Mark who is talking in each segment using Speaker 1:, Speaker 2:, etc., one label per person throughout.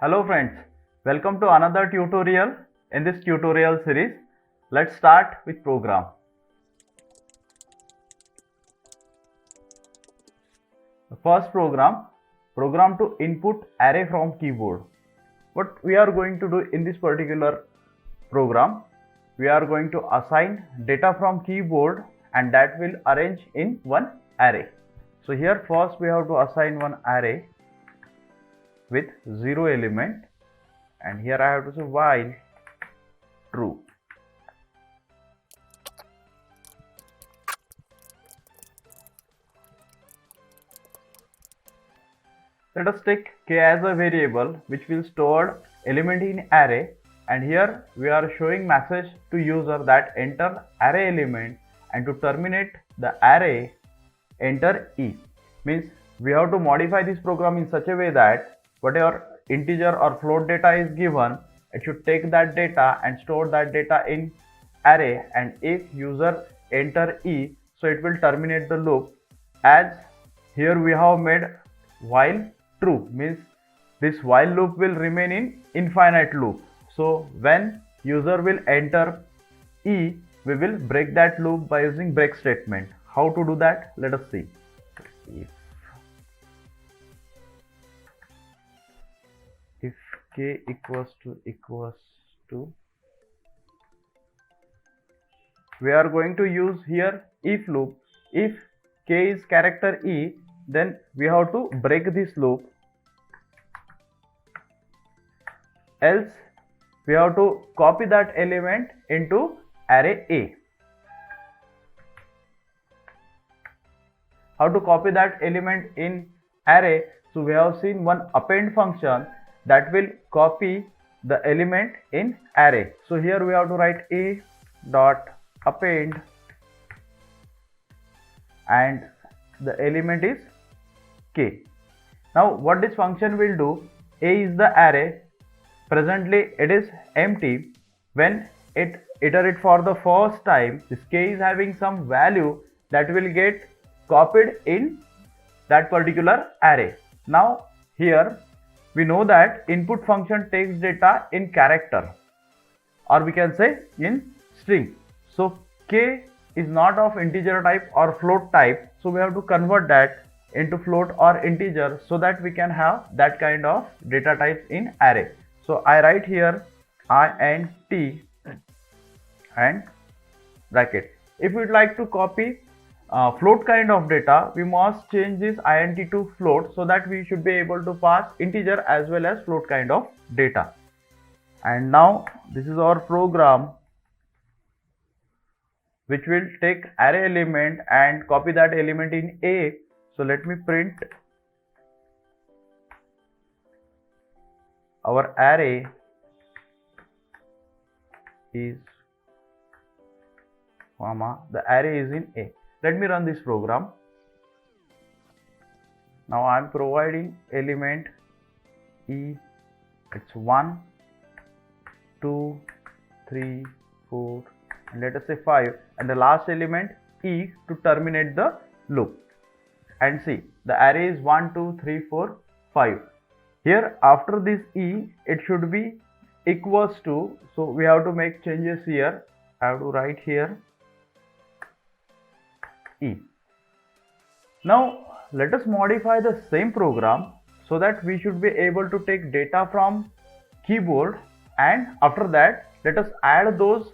Speaker 1: Hello friends, welcome to another tutorial. In this tutorial series, let's start with program. The first program to input array from keyboard. What we are going to do in this particular program, we are going to assign data from keyboard and that will arrange in one array. So here first we have to assign one array with 0 element, and here I have to say while true. Let us take k as a variable which will store element in array, and here we are showing message to user that enter array element, and to terminate the array enter e. Means we have to modify this program in such a way that whatever integer or float data is given, it should take that data and store that data in array, and if user enter e, so it will terminate the loop. As here we have made while true, means this while loop will remain in infinite loop. So when user will enter e, we will break that loop by using break statement. How to do that? Let us see. If k equals to we are going to use here if loop. If k is character e, then we have to break this loop, else we have to copy that element into array A. How to copy that element in array? So we have seen one append function that will copy the element in array. So here we have to write a dot append, and the element is k. Now what this function will do, a is the array, presently it is empty. When it iterate for the first time, this k is having some value that will get copied in that particular array. Now here we know that input function takes data in character, or we can say in string. So k is not of integer type or float type, so we have to convert that into float or integer so that we can have that kind of data types in array. So I write here int and bracket. If we'd like to copy float kind of data, we must change this int to float so that we should be able to pass integer as well as float kind of data. And now this is our program which will take array element and copy that element in A. So let me print our array is the array is in A. Let me run this program. Now I am providing element E, it's 1, 2, 3, 4, and let us say 5, and the last element e to terminate the loop. And see, the array is 1, 2, 3, 4, 5. Here after this e, it should be equals to, so we have to make changes here. I have to write here e. Now let us modify the same program so that we should be able to take data from keyboard, and after that let us add those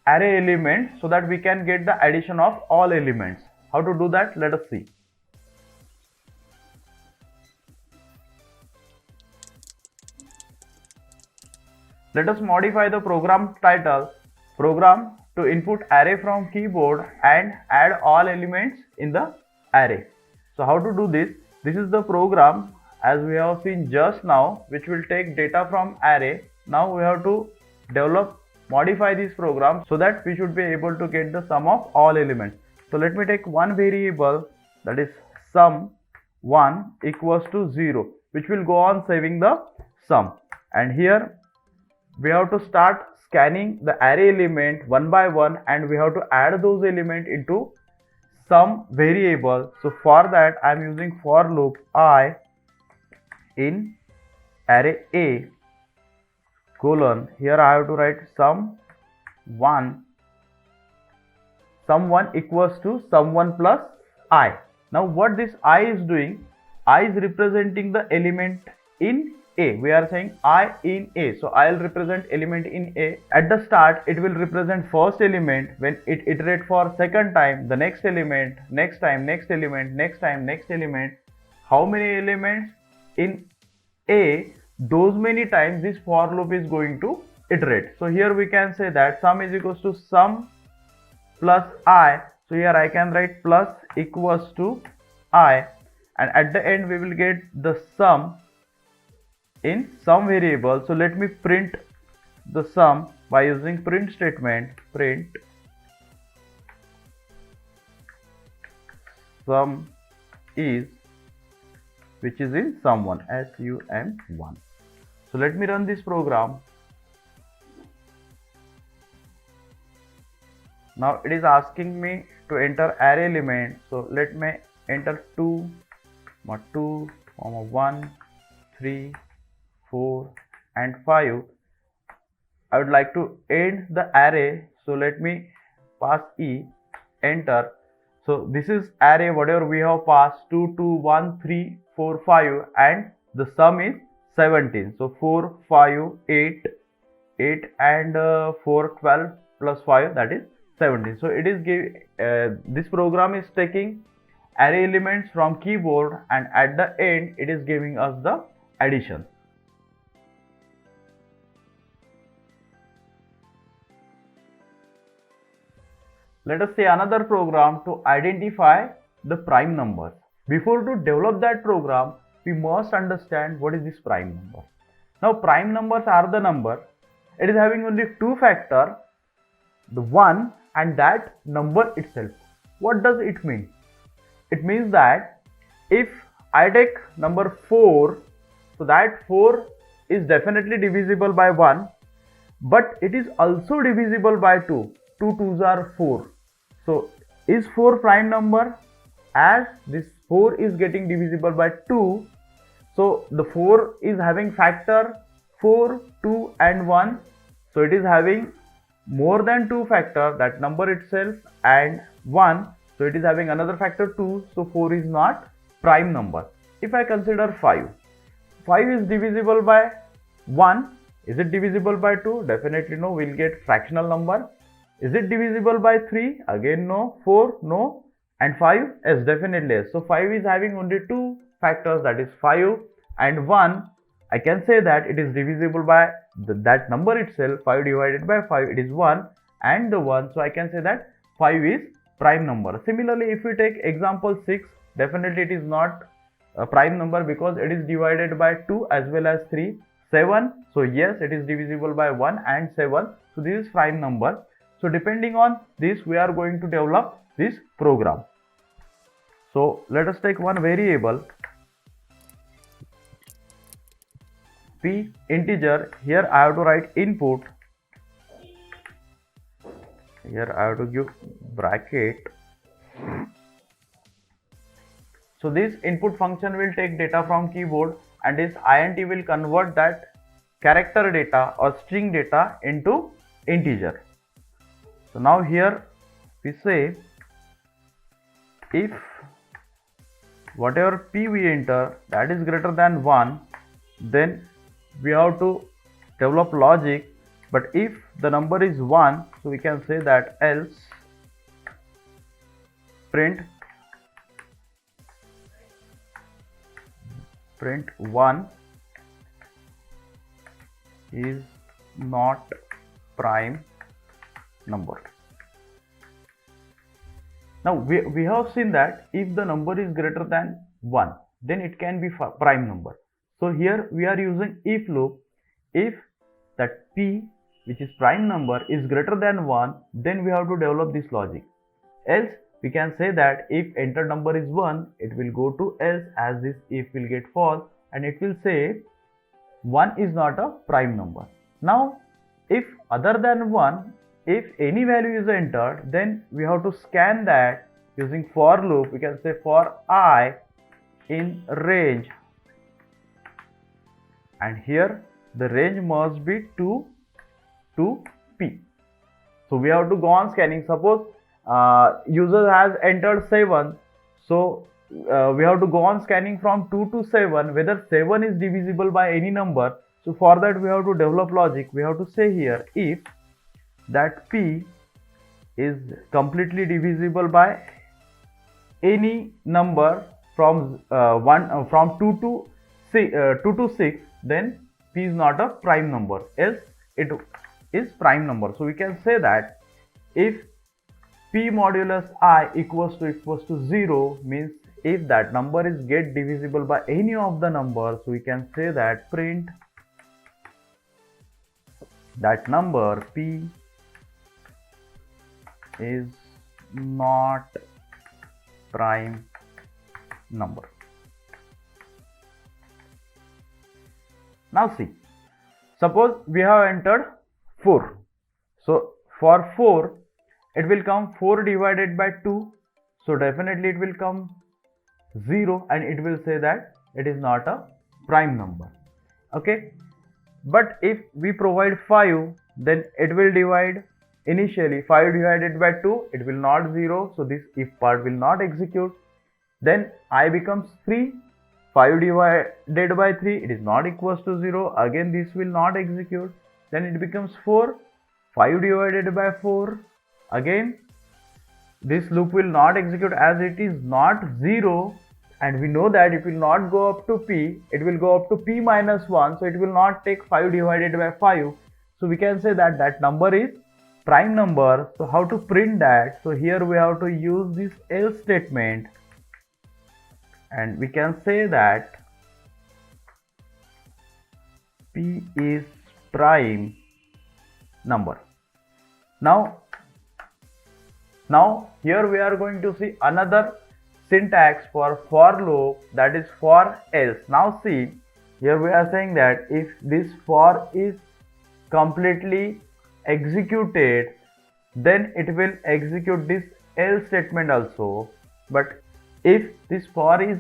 Speaker 1: array elements so that we can get the addition of all elements. How to do that? Let us see. Let us modify the program title, program to input array from keyboard and add all elements in the array. So how to do this? This is the program as we have seen just now, which will take data from array. Now we have to modify this program so that we should be able to get the sum of all elements. So let me take one variable, that is sum1 equals to 0, which will go on saving the sum. And here we have to start scanning the array element one by one, and we have to add those elements into some variable. So for that I am using for loop I in array A colon, here I have to write sum1 equals to sum1 plus I. Now what this I is doing, I is representing the element in A. We are saying I in A, so I will represent element in A. At the start it will represent first element. When it iterate for second time, the next element, next time, next element, next time, next element. How many elements in A, those many times this for loop is going to iterate. So here we can say that sum is equals to sum plus I. So here I can write plus equals to I, and at the end we will get the sum in sum variable. So let me print the sum by using print statement. Print sum is, which is in sum1, sum1. So let me run this program. Now it is asking me to enter array element. So let me enter 2, 1, 3, 4 and 5. I would like to end the array. So let me pass E, enter. So this is array, whatever we have passed, 2, 2, 1, 3, 4, 5, and the sum is 17. So 4, 5, 8 and 4, 12 plus 5, that is 17. So it is this program is taking array elements from keyboard, and at the end it is giving us the addition. Let us see another program to identify the prime numbers. Before to develop that program, we must understand what is this prime number. Now prime numbers are the number, it is having only two factors, the 1 and that number itself. What does it mean? It means that if I take number 4, so that 4 is definitely divisible by 1, but it is also divisible by 2. 2 2s are 4. So is 4 prime number? As this 4 is getting divisible by 2, so the 4 is having factor 4, 2 and 1. So it is having more than 2 factor, that number itself, and 1. So it is having another factor 2. So 4 is not prime number. If I consider 5, 5 is divisible by 1. Is it divisible by 2? Definitely no, we'll get fractional number. Is it divisible by 3? Again no. 4? No. And 5? Yes, definitely yes. So 5 is having only 2 factors, that is 5 and 1. I can say that it is divisible by that number itself. 5 divided by 5, it is 1, and the 1. So I can say that 5 is prime number. Similarly, if we take example 6, definitely it is not a prime number because it is divided by 2 as well as 3. 7, so yes, it is divisible by 1 and 7. So this is prime number. So depending on this, we are going to develop this program. So let us take one variable p integer. Here I have to write input. Here I have to give bracket. So this input function will take data from keyboard, and this int will convert that character data or string data into integer. So now here we say if whatever p we enter that is greater than 1, then we have to develop logic. But if the number is 1, so we can say that else print 1 is not prime number. Now we have seen that if the number is greater than 1, then it can be prime number. So here we are using if loop. If that p, which is prime number, is greater than 1, then we have to develop this logic. Else we can say that if enter number is 1, it will go to else, as this if will get false, and it will say 1 is not a prime number. Now if other than 1, if any value is entered, then we have to scan that using for loop. We can say for I in range and here the range must be 2 to P. So we have to go on scanning. Suppose user has entered 7, so we have to go on scanning from 2 to 7 whether 7 is divisible by any number. So for that we have to develop logic. We have to say here if that P is completely divisible by any number from from 2 to 6, then P is not a prime number, else it is prime number. So we can say that if P modulus I equals to 0 means if that number is get divisible by any of the numbers, so we can say that print that number P is not prime number. Now see, suppose we have entered 4. So for 4 it will come 4 divided by 2. So definitely it will come 0 and it will say that it is not a prime number. Okay. But if we provide 5, then it will divide initially 5 divided by 2, it will not 0. So this if part will not execute. Then I becomes 3. 5 divided by 3, it is not equals to 0. Again this will not execute. Then it becomes 4. 5 divided by 4. Again this loop will not execute as it is not 0. And we know that it will not go up to P, it will go up to P minus 1. So it will not take 5 divided by 5. So we can say that that number is prime number. So how to print that? So here we have to use this else statement. And we can say that P is prime number. Now here we are going to see another syntax for loop, that is for else. Now see, here we are saying that if this for is completely executed, then it will execute this else statement also. But if this for is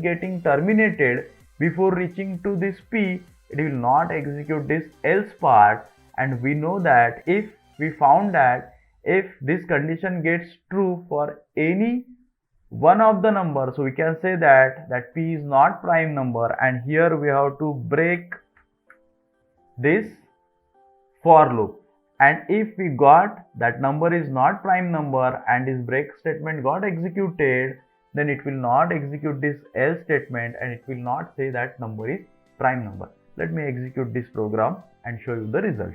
Speaker 1: getting terminated before reaching to this P, it will not execute this else part. And we know that if we found that if this condition gets true for any one of the numbers, so we can say that P is not prime number, and here we have to break this for loop. And if we got that number is not prime number and this break statement got executed, then it will not execute this else statement and it will not say that number is prime number. Let me execute this program and show you the result.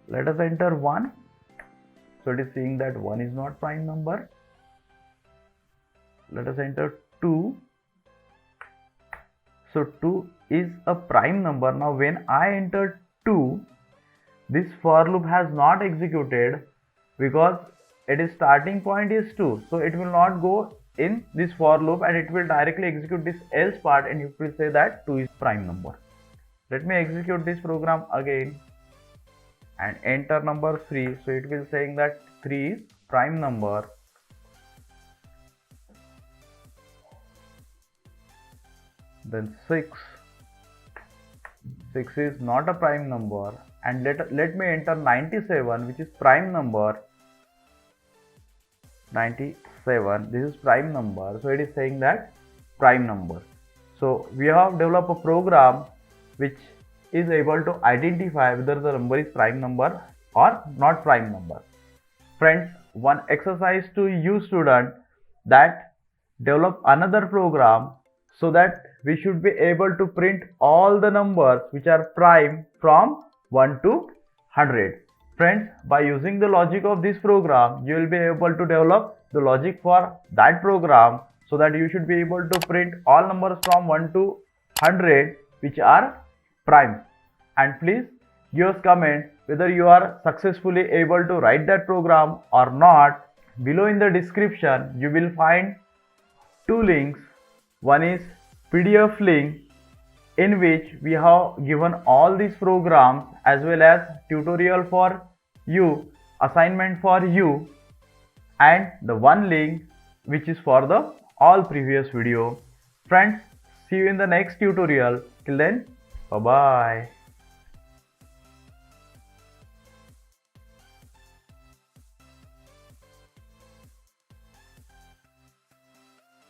Speaker 1: Let us enter 1. So it is saying that 1 is not prime number. Let us enter 2. So 2 is a prime number. Now when I enter 2, this for loop has not executed because its starting point is 2. So it will not go in this for loop and it will directly execute this else part, and you will say that 2 is prime number. Let me execute this program again and enter number 3. So it will saying that 3 is prime number. Then 6 is not a prime number, and let me enter 97, which is prime number. 97, this is prime number, so it is saying that prime number. So we have developed a program which is able to identify whether the number is prime number or not prime number. Friends, one exercise to you student, that develop another program so that we should be able to print all the numbers which are prime from 1 to 100. Friends, by using the logic of this program, you will be able to develop the logic for that program so that you should be able to print all numbers from 1 to 100 which are prime. And please give us comment whether you are successfully able to write that program or not. Below in the description you will find 2 links. One is PDF link in which we have given all these programs as well as tutorial for you, assignment for you, and the one link which is for the all previous video. Friends, see you in the next tutorial. Till then, bye bye.